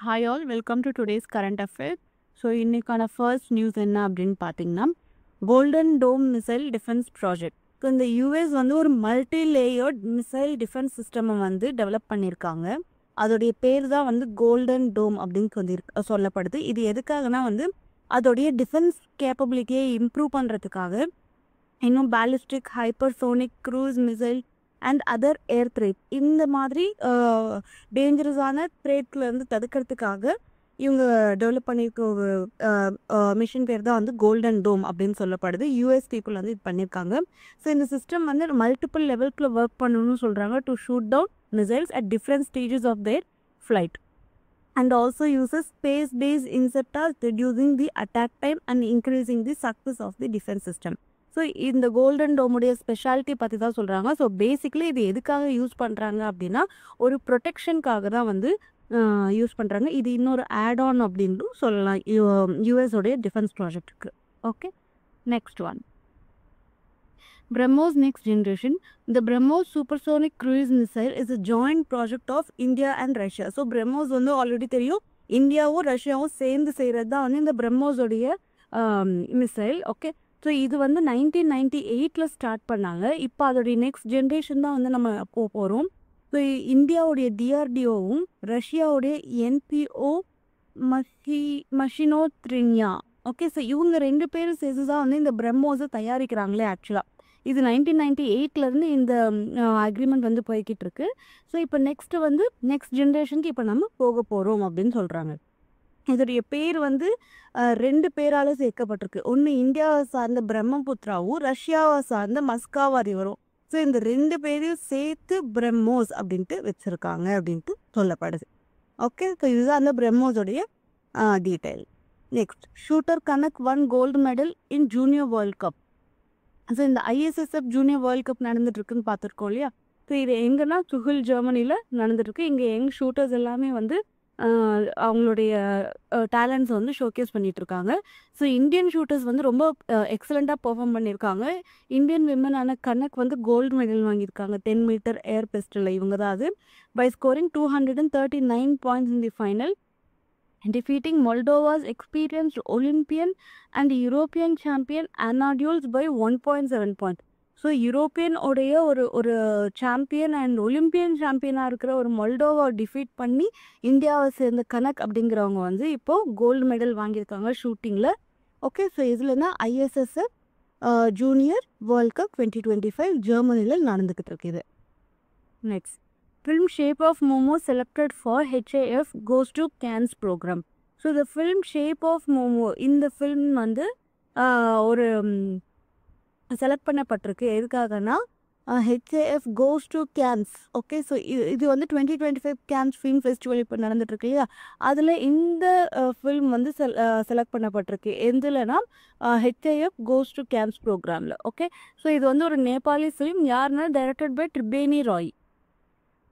Hi all, welcome to today's current affairs. So இன்னைக்கான first news என்ன அப்படின்னு பார்த்தீங்கன்னா கோல்டன் டோம் மிசைல் டிஃபென்ஸ் ப்ராஜெக்ட். ஸோ இந்த யூஎஸ் வந்து ஒரு மல்டி லேயர்ட் மிசைல் டிஃபென்ஸ் சிஸ்டமை வந்து டெவலப் பண்ணியிருக்காங்க. அதோடைய பேர் தான் வந்து கோல்டன் டோம் அப்படின்னு சொல்லப்படுது. இது எதுக்காகனா வந்து அதோடைய டிஃபென்ஸ் கேப்பபிலிட்டியை இம்ப்ரூவ் பண்ணுறதுக்காக இன்னும் ballistic hypersonic cruise missile and other air thread இந்த மாதிரி டேஞ்சரஸான த்ரெட்லேருந்து தடுக்கிறதுக்காக இவங்க டெவலப் பண்ணியிருக்க ஒரு மிஷின் பேர் தான் வந்து கோல்டன் டோம் அப்படின்னு சொல்லப்படுது. யூஎஸ் பீப்புள் வந்து இது பண்ணியிருக்காங்க. ஸோ இந்த சிஸ்டம் வந்து மல்டிபிள் லெவல்ஸில் ஒர்க் பண்ணணும்னு சொல்கிறாங்க to shoot down missiles at different stages of their flight and also uses space based interceptors reducing the attack time and increasing the success of the defence system. So இந்த golden டோமுடைய speciality பற்றி தான் சொல்கிறாங்க. So basically இது எதுக்காக use பண்ணுறாங்க அப்படின்னா ஒரு ப்ரொடெக்ஷனுக்காக தான் வந்து யூஸ் பண்ணுறாங்க. இது இன்னொரு ஆட் ஆன் அப்படின்னு சொல்லலாம் யூஎஸோடைய டிஃபென்ஸ் ப்ராஜெக்ட்டுக்கு. Okay, next one BrahMos next generation. The BrahMos supersonic cruise missile is a joint project of India and Russia. So BrahMos வந்து ஆல்ரெடி தெரியும், இந்தியாவும் ரஷ்யாவும் சேர்ந்து செய்கிறது தான் வந்து இந்த BrahMos-உடைய மிசைல். ஓகே, ஸோ இது வந்து 1998 ஸ்டார்ட் பண்ணாங்க. இப்போ அதோடைய நெக்ஸ்ட் ஜென்ரேஷன் தான் வந்து நம்ம போகிறோம். ஸோ இந்தியாவுடைய டிஆர்டிஓவும் ரஷ்யாவுடைய என்பிஓ மஷினோத்ரின்யா. ஓகே, ஸோ இவங்க ரெண்டு பேரும் சேர்த்து தான் வந்து இந்த BrahMos-ஐ தயாரிக்கிறாங்களே. ஆக்சுவலாக இது 1998 இந்த அக்ரிமெண்ட் வந்து போய்கிட்டு இருக்கு. ஸோ இப்போ நெக்ஸ்ட் ஜென்ரேஷனுக்கு இப்போ நம்ம போக போகிறோம் அப்படின்னு சொல்கிறாங்க. இதோடைய பேர் வந்து ரெண்டு பேரால் சேர்க்கப்பட்டிருக்கு. ஒன்று இந்தியாவை சார்ந்த பிரம்மபுத்திராவும் ரஷ்யாவை சார்ந்த மஸ்காவா ரிவரும். ஸோ இந்த ரெண்டு பேரையும் சேர்த்து BrahMos அப்படின்ட்டு வச்சுருக்காங்க அப்படின்ட்டு சொல்லப்படுது. ஓகே, ஸோ இதுதான் அந்த BrahMos-உடைய detail. Next, shooter Kanak 1 gold medal in junior world cup. So இந்த ISSF ஜூனியர் வேர்ல்ட் கப் நடந்துட்டுருக்குன்னு பார்த்துருக்கோம் இல்லையா. ஸோ இது எங்கன்னா சுஹில் ஜெர்மனியில் நடந்துட்டுருக்கு. இங்கே யங் ஷூட்டர்ஸ் எல்லாமே வந்து அவங்களுடைய டேலண்ட்ஸ் வந்து ஷோகேஸ் பண்ணிகிட்ருக்காங்க. ஸோ இந்தியன் ஷூட்டர்ஸ் வந்து ரொம்ப எக்ஸலண்ட்டாக பெர்ஃபார்ம் பண்ணியிருக்காங்க. இந்தியன் விமனான கனக் வந்து கோல்டு மெடல் வாங்கியிருக்காங்க 10 மீட்டர் ஏர் பிஸ்டலில். இவங்க தான் அது by scoring 239 points in the final, defeating Moldova's experienced Olympian and European champion Anadolu's by 1.7 points. So European உடைய ஒரு சாம்பியன் அண்ட் ஒலிம்பியன் சாம்பியனாக இருக்கிற ஒரு மொல்டோவா டிஃபீட் பண்ணி இந்தியாவை சேர்ந்த கனக் அப்படிங்கிறவங்க வந்து இப்போது கோல்டு மெடல் வாங்கியிருக்காங்க ஷூட்டிங்கில். ஓகே, ஸோ இதுலனா ISSF ஜூனியர் வேர்ல்ட் கப் 2025 ஜெர்மனியில் நடந்துக்கிட்டு இருக்குது. Next, film Shape of Momo selected for HAF goes to Cannes program. So the film Shape of Momo இந்த ஃபில்ம் வந்து ஒரு செலக்ட் பண்ணப்பட்டிருக்கு. எதுக்காகனா HAF goes to Cannes. Okay, so இது வந்து 2025 Cannes ஃபிலிம் ஃபெஸ்டிவல் இப்போ நடந்துட்டுருக்கு இல்லையா. அதில் இந்த ஃபில்ம் வந்து செலக்ட் பண்ணப்பட்டிருக்கு. எதுலனா HAF goes to Cannes ப்ரோக்ராமில். ஓகே, ஸோ இது வந்து ஒரு நேபாளி ஃபிலிம். யாருன்னா directed by Tribeni Rai.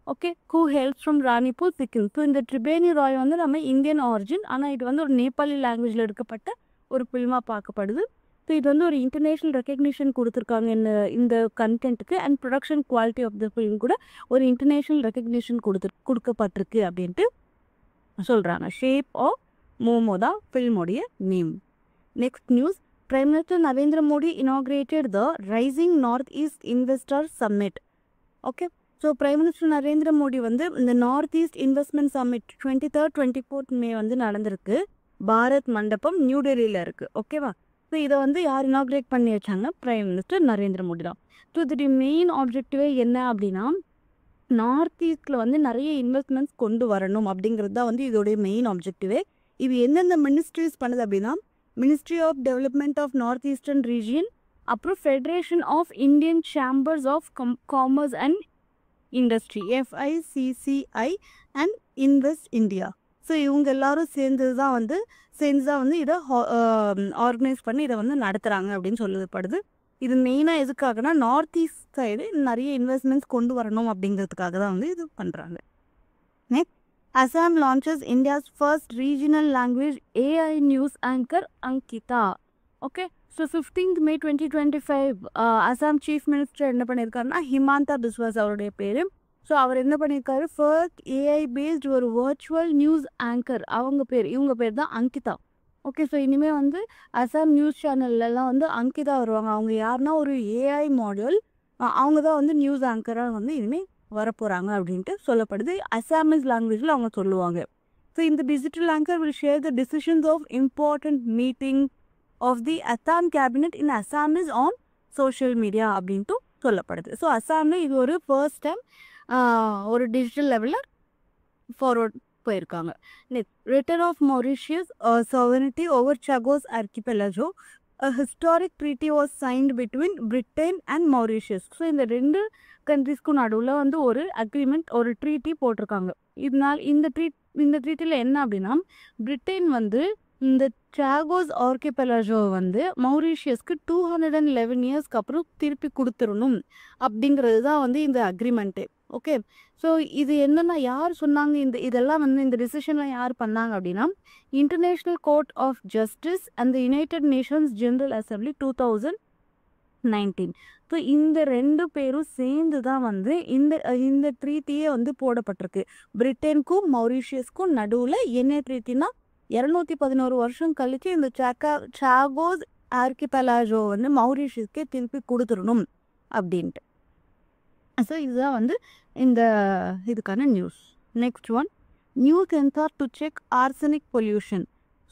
Okay, who helps from Ranipur Sikkim. So இந்த ட்ரிபேனி ராய் வந்து நம்ம இந்தியன் ஆரிஜின், ஆனால் இது வந்து ஒரு நேபாளி லாங்குவேஜில் எடுக்கப்பட்ட ஒரு ஃபில்மாக பார்க்கப்படுது. ஸோ இது வந்து ஒரு இன்டர்நேஷ்னல் ரெக்கக்னிஷன் கொடுத்துருக்காங்க இந்த கண்டென்ட்டுக்கு. And production quality of the film கூட ஒரு இன்டர்நேஷ்னல் ரெக்கக்னிஷன் கொடுக்கப்பட்டிருக்கு அப்படின்ட்டு சொல்கிறாங்க. ஷேப் ஆஃப் மோமோ தான் ஃபில்மோடைய name. Next news, prime minister Narendra Modi inaugurated the rising north east investor summit. Okay, so prime minister Narendra Modi வந்து இந்த north east investment summit 23rd 24th May வந்து நடந்திருக்கு. பாரத் மண்டபம் நியூ டெல்லியில் இருக்குது. ஓகேவா. ஸோ இதை வந்து யார் இனாக்ரேட் பண்ணி வச்சாங்கன்னா பிரைம் மினிஸ்டர் நரேந்திர மோடி தான். ஸோ இதோடைய மெயின் ஆப்ஜெக்டிவே என்ன அப்படின்னா நார்த் ஈஸ்டில் வந்து நிறைய இன்வெஸ்ட்மெண்ட்ஸ் கொண்டு வரணும் அப்படிங்கிறது தான் வந்து இதோடைய மெயின் ஆப்ஜெக்டிவே. இது எந்தெந்த மினிஸ்ட்ரிஸ் பண்ணுது அப்படின்னா ministry of development of north eastern region, அப்புறம் federation of Indian chambers of commerce and industry FICCI and invest India. So இவங்க எல்லாரும் சேர்ந்து தான் வந்து இதை ஆர்கனைஸ் பண்ணி இதை வந்து நடத்துகிறாங்க அப்படின்னு சொல்லப்படுது. இது மெயினாக எதுக்காகனா நார்த் ஈஸ்ட் சைடு நிறைய இன்வெஸ்ட்மெண்ட்ஸ் கொண்டு வரணும் அப்படிங்கிறதுக்காக தான் வந்து இது பண்ணுறாங்க. Next, Assam launches India's first regional language AI news anchor Ankita. Okay, so 15th May 2025 Assam chief minister என்ன பண்ணியிருக்காருன்னா ஹிமாந்தா பிஸ்வாஸ் அவருடைய பேர் ஸோ அவர் என்ன பண்ணியிருக்காரு, ஃபர்ஸ்ட் ஏஐ பேஸ்ட் ஒரு வர்ச்சுவல் நியூஸ் ஆங்கர், இவங்க பேர் தான் அங்கிதா. ஓகே, ஸோ இனிமேல் வந்து அசாம் நியூஸ் சேனல்லலாம் வந்து அங்கிதா வருவாங்க. அவங்க யாருன்னா ஒரு ஏஐ மாடல், அவங்க தான் வந்து நியூஸ் ஆங்கராக வந்து இனிமேல் வரப்போகிறாங்க அப்படின்ட்டு சொல்லப்படுது. அசாமீஸ் லாங்குவேஜில் அவங்க சொல்லுவாங்க. ஸோ இந்த digital anchor will share the decisions of important meeting of the Assam cabinet in Assamese on social media அப்படின்ட்டு சொல்லப்படுது. ஸோ அசாமில் இது ஒரு ஃபர்ஸ்ட் டைம் ஒரு டிஜிட்டல் லெவலில் ஃபார்வர்ட் போயிருக்காங்க. Next, return of Mauritius sovereignty over Chagos archipelago. A historic treaty was signed between Britain and Mauritius. So இந்த 2 கண்ட்ரிஸ்க்கும் நடுவில் வந்து ஒரு அக்ரிமெண்ட், ஒரு ட்ரீட்டி போட்டிருக்காங்க. இதனால் இந்த ட்ரீட்டியில் என்ன அப்படின்னா, பிரிட்டன் வந்து இந்த சாகோஸ் ஆர்கிபெலாஜோ வந்து மௌரிஷியஸ்க்கு 211 இயர்ஸ்க்கு அப்புறம் திருப்பி கொடுத்துடணும் அப்படிங்கிறது தான் வந்து இந்த அக்ரிமெண்ட்டு. ஓகே, ஸோ இது என்னென்னா யார் சொன்னாங்க, இதெல்லாம் வந்து இந்த டிசிஷன்லாம் யார் பண்ணாங்க அப்படின்னா, international court of justice and the united nations general assembly 2019. So இந்த 2 பேரும் சேர்ந்து தான் வந்து இந்த ட்ரீட்டியே வந்து போடப்பட்டிருக்கு. பிரிட்டனுக்கும் மௌரிஷியஸ்க்கும் நடுவில் என்ன ட்ரீட்டினா, 211 வருஷம் கழித்து இந்த சாகோஸ் ஆர்கிபெலாஜோ வந்து மௌரிஷியஸ்க்கே திருப்பி கொடுத்துடணும் அப்படின்ட்டு. ஸோ இதுதான் வந்து இந்த இதுக்கான news. Next one, new sensor to check arsenic pollution.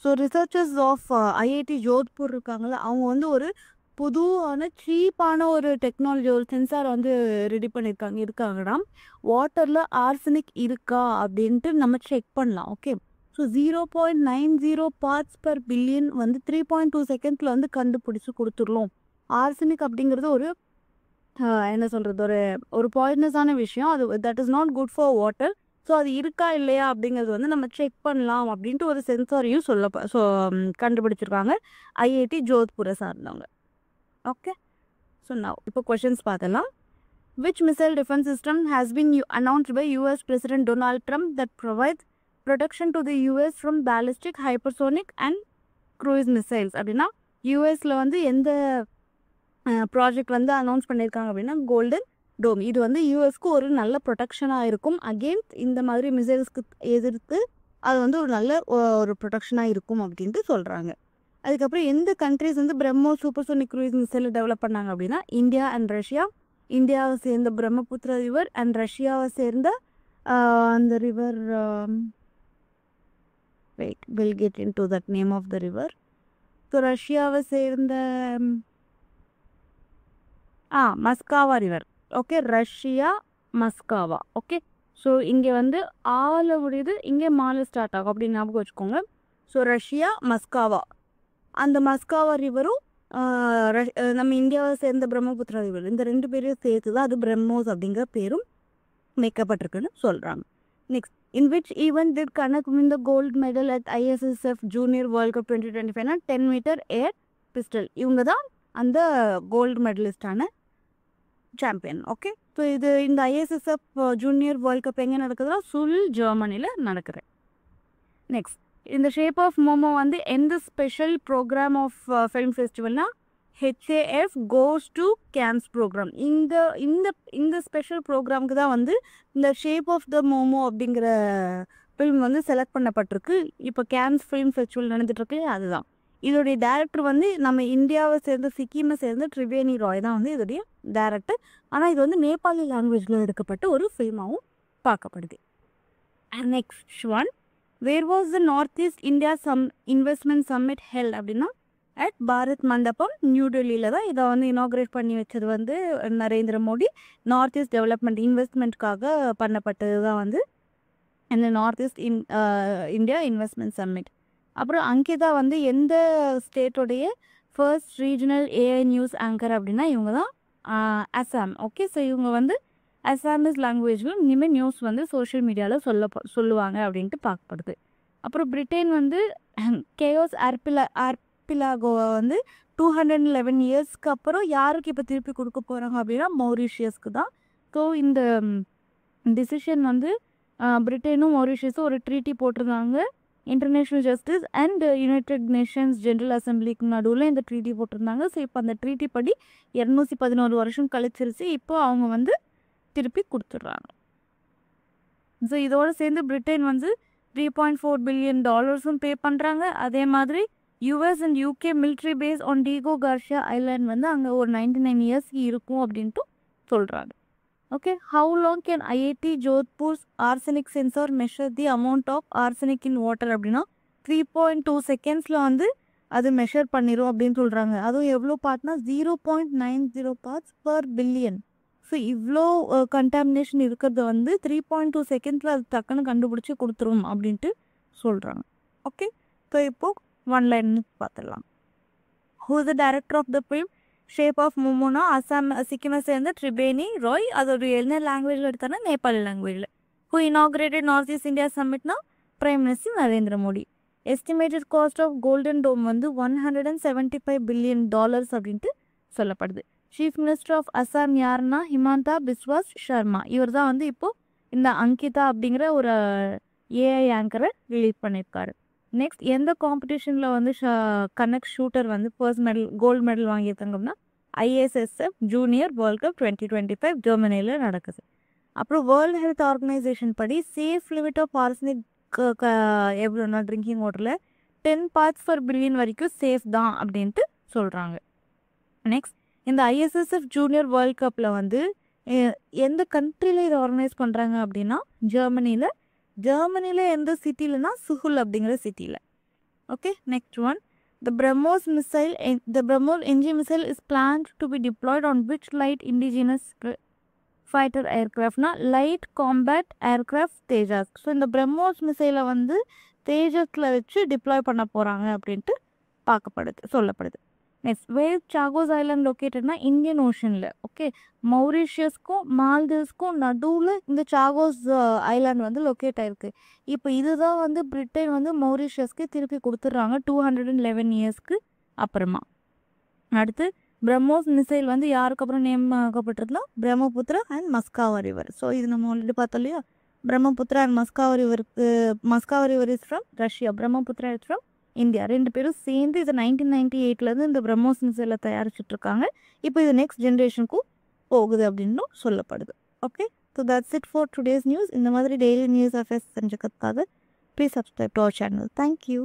So researchers of IIT Jodhpur இருக்காங்கள, அவங்க வந்து ஒரு புதுவான சீப்பான ஒரு டெக்னாலஜி, ஒரு சென்சார் வந்து ரெடி பண்ணியிருக்காங்க. இருக்காங்கன்னா வாட்டரில் ஆர்சனிக் இருக்கா அப்படின்ட்டு நம்ம செக் பண்ணலாம். Okay, so 0.90 parts per billion வந்து 3.2 செகண்ட்ஸில் வந்து கண்டுபிடிச்சி கொடுத்துடலாம். ஆர்சனிக் அப்படிங்கிறது ஒரு என்ன சொல்கிறது, ஒரு பாய்சனஸான விஷயம். அது that is not good for water. So அது இருக்கா இல்லையா அப்படிங்கிறது வந்து நம்ம செக் பண்ணலாம் அப்படின்ட்டு ஒரு சென்சாரையும் கண்டுபிடிச்சிருக்காங்க ஐஐடி ஜோத்பூரை சார்ந்தவங்க. ஓகே, ஸோ நான் இப்போ கொஷின்ஸ் பார்த்தலாம். Which missile defense system has been announced by US President Donald Trump that provides protection to the US from ballistic, hypersonic and cruise missiles? அப்படின்னா யூஎஸில் வந்து எந்த ப்ராஜெக்ட் வந்து அனௌன்ஸ் பண்ணியிருக்காங்க அப்படின்னா கோல்டன் டோம். இது வந்து யூஎஸ்க்கு ஒரு நல்ல ப்ரொடெக்ஷனாக இருக்கும். அகெயின்ஸ்ட் இந்த மாதிரி மிசைல்ஸ்க்கு எதிர்த்து அது வந்து ஒரு நல்ல ஒரு ப்ரொடெக்ஷனாக இருக்கும் அப்படின்ட்டு சொல்கிறாங்க. அதுக்கப்புறம் எந்த கண்ட்ரிஸ் வந்து BrahMos supersonic cruise missile develop பண்ணாங்க அப்படின்னா இந்தியா அண்ட் ரஷ்யா. இந்தியாவை சேர்ந்த பிரம்மபுத்திரா ரிவர் அண்ட் ரஷ்யாவை சேர்ந்த அந்த river, wait will get into that name of the river so. ஸோ ரஷ்யாவை சேர்ந்த Moskva river. Okay, Russia Moskva. Okay, so இங்கே வந்து ஆல முடியுது, இங்கே மாலை ஸ்டார்ட் ஆகும் அப்படின்னு ஞாபகம் வச்சுக்கோங்க. ஸோ ரஷ்யா மஸ்காவா, அந்த மஸ்காவா ரிவரும் நம்ம இந்தியாவை சேர்ந்த பிரம்மபுத்திரா ரிவர், இந்த 2 பேரையும் சேர்த்து தான் அது பிரம்மோஸ் அப்படிங்கிற பேரும் வைக்கப்பட்டிருக்குன்னு சொல்கிறாங்க. Next, in which event did Kanak win the gold medal at ISSF junior world cup 2025னா 10 மீட்டர் ஏர் பிஸ்டல். இவங்க தான் அந்த கோல்டு மெடலிஸ்டான சாம்பியன். ஓகே, ஸோ இந்த ஐஎஸ்எஸ்எஃப் ஜூனியர் வேர்ல்ட் கப் எங்கே நடக்குதுன்னா சுல், ஜெர்மனியில் நடக்குது. நெக்ஸ்ட், இந்த ஷேப் ஆஃப் மோமோ வந்து எந்த ஸ்பெஷல் ப்ரோக்ராம் ஆஃப் ஃபிலிம் ஃபெஸ்டிவல்னா HAF goes to Cannes programme. இந்த ஸ்பெஷல் ப்ரோக்ராமுக்கு தான் வந்து இந்த ஷேப் ஆஃப் த மோமோ அப்படிங்கிற ஃபிலிம் வந்து செலக்ட் பண்ணப்பட்டிருக்கு. இப்போ கேன்ஸ் ஃபிலிம் ஃபெஸ்டிவல் நடந்துட்டுருக்கு, அதுதான். இதோடைய டேரக்டர் வந்து நம்ம இந்தியாவை சேர்ந்த சிக்கிமை சேர்ந்த ட்ரிவேணி ராய் தான் வந்து இதோடைய டேரக்டர். ஆனால் இது வந்து நேபாளி லாங்குவேஜில் எடுக்கப்பட்ட ஒரு ஃபில்மாகவும் பார்க்கப்படுது. Next one, where was the north east India investment summit held அப்படின்னா அட் பாரத் மண்டபம், நியூ டெல்லியில் தான் இதை வந்து இனாக்ரேட் பண்ணி வச்சது வந்து Narendra Modi. North east development இன்வெஸ்ட்மெண்ட்காக பண்ணப்பட்டது தான் வந்து இந்த north east India investment summit. அப்புறம் அங்கிதா வந்து எந்த ஸ்டேட்டோடைய first regional AI news anchor அப்படின்னா இவங்க தான் அசாம். ஓகே, ஸோ இவங்க வந்து அசாமிஸ் லாங்குவேஜில் இனிமேல் நியூஸ் வந்து சோஷியல் மீடியாவில் சொல்லுவாங்க அப்படின்ட்டு பார்க்கப்படுது. அப்புறம் பிரிட்டன் வந்து கேயோஸ் ஆர்கிபெலாகோவை வந்து 211 இயர்ஸ்க்கு அப்புறம் யாருக்கு இப்போ திருப்பி கொடுக்க போகிறாங்க அப்படின்னா மௌரிஷியஸ்க்கு தான். ஸோ இந்த டிசிஷன் வந்து பிரிட்டனும் மௌரிஷியஸும் ஒரு ட்ரீட்டி போட்டிருந்தாங்க. International justice and united nations general அசம்பிளிக்கு நடுவில் இந்த ட்ரீட்டி போட்டிருந்தாங்க. ஸோ இப்போ அந்த ட்ரீட்டி படி 211 வருஷம் கழிச்சிருச்சு. இப்போ அவங்க வந்து திருப்பி கொடுத்துட்றாங்க. ஸோ இதோடு சேர்ந்து பிரிட்டன் வந்து $3.4 பில்லியன் பே பண்ணுறாங்க. அதே மாதிரி US and UK military base on Diego Garcia island வந்து அங்கே ஒரு 99 இயர்ஸ்க்கு இருக்கும் அப்படின்ட்டு சொல்கிறாங்க. Okay, how long can IIT Jodhpur's arsenic sensor measure the amount of arsenic in water அப்படின்னா 3.2 செகண்ட்ஸில் வந்து அது மெஷர் பண்ணிடும் அப்படின்னு சொல்கிறாங்க. அதுவும் எவ்வளோ பார்ட்னா 0.90 பார்ட்ஸ் பர் பில்லியன். ஸோ இவ்வளோ கண்டாமினேஷன் இருக்கிறத வந்து 3.2 செகண்ட்ஸில் அது டக்குன்னு கண்டுபிடிச்சி கொடுத்துரும் அப்படின்ட்டு சொல்கிறாங்க. ஓகே, ஸோ இப்போது ஒன் லைன் பார்த்துடலாம். Who is the director of the film shape of முமோனா? அசாம் சிக்கிமை சேர்ந்த ட்ரிபேனி ராய். அது ஒரு என்ன லாங்குவேஜில் எடுத்தாங்கன்னா நேபாளி லாங்குவேஜில். Who inaugurated north east India சம்மிட்னா prime minister Narendra Modi. Estimated cost of golden dome வந்து $175 பில்லியன் அப்படின்ட்டு சொல்லப்படுது. சீஃப் மினிஸ்டர் ஆஃப் அசாம் யாருன்னா ஹிமந்தா பிஸ்வாஸ் சர்மா. இவர் தான் வந்து இப்போது இந்த அங்கிதா அப்படிங்கிற ஒரு ஏஐ ஆங்கரை ரிலீஸ் பண்ணியிருக்காரு. நெக்ஸ்ட், எந்த காம்படிஷனில் வந்து கனெக்ட் ஷூட்டர் வந்து ஃபர்ஸ்ட் மெடல் கோல்டு மெடல் வாங்கியிருக்காங்கன்னா ISSF ஜூனியர் வேர்ல்ட் கப் 2025 ஜெர்மனியில் நடக்குது. அப்புறம் வேர்ல்டு ஹெல்த் ஆர்கனைசேஷன் படி சேஃப் லிமிட் ஆஃப் ஆர்சனிக் எவ்வளோனா ட்ரிங்கிங் வாட்டரில் 10 பார்ட்ஸ் பர் பில்லியன் வரைக்கும் சேஃப் தான் அப்படின்ட்டு சொல்கிறாங்க. நெக்ஸ்ட், இந்த ISSF ஜூனியர் வேர்ல்ட் கப்பில் வந்து எந்த கண்ட்ரியில் இதை ஆர்கனைஸ் பண்ணுறாங்க அப்படின்னா ஜெர்மனியில் எந்த சிட்டிலனா சுஹுல் அப்படிங்கிற சிட்டியில். Okay, next one, the BrahMos NG missile is planned to be deployed on which light indigenous fighter aircraftனா light combat aircraft Tejas. So இந்த பிரம்மோஸ் மிசைலை வந்து தேஜஸில் வச்சு டிப்ளாய் பண்ண போகிறாங்க அப்படின்ட்டு சொல்லப்படுது. நெக்ஸ்ட், வேர் சாகோஸ் ஐலாண்ட் லொக்கேட்டட்னா இந்தியன் ஓஷனில். ஓகே, மௌரிஷியஸ்க்கும் மால்தீவ்ஸ்க்கும் நடுவில் இந்த சாகோஸ் ஐலாண்ட் வந்து லொக்கேட் ஆகிருக்கு. இப்போ இதுதான் வந்து பிரிட்டன் வந்து மௌரிஷியஸ்க்கு திருப்பி கொடுத்துட்றாங்க 211 இயர்ஸ்க்கு அப்புறமா. அடுத்து, பிரம்மோஸ் மிசைல் வந்து யாருக்கு அப்புறம் நேம் ஆகப்பட்டிருந்தா Brahmaputra and Moskva river. So இது நம்ம ஆல்ரெடி பார்த்தோம் இல்லையா, Brahmaputra and Moskva river is from Russia, Brahmaputra is from India. ரெண்டு பேரும் சேர்ந்து இது 1998 இந்த பிரம்மோஸ் மிசைலை தயாரிச்சுட்ருக்காங்க. இப்போ இது நெக்ஸ்ட் ஜென்ரேஷனுக்கும் போகுது அப்படின்னு சொல்லப்படுது. Okay, so that's it for today's news. இந்த மாதிரி டெய்லி நியூஸ் அஃபேர்ஸ் தெரிஞ்சுக்கிறதுக்காக please subscribe to our channel. Thank you.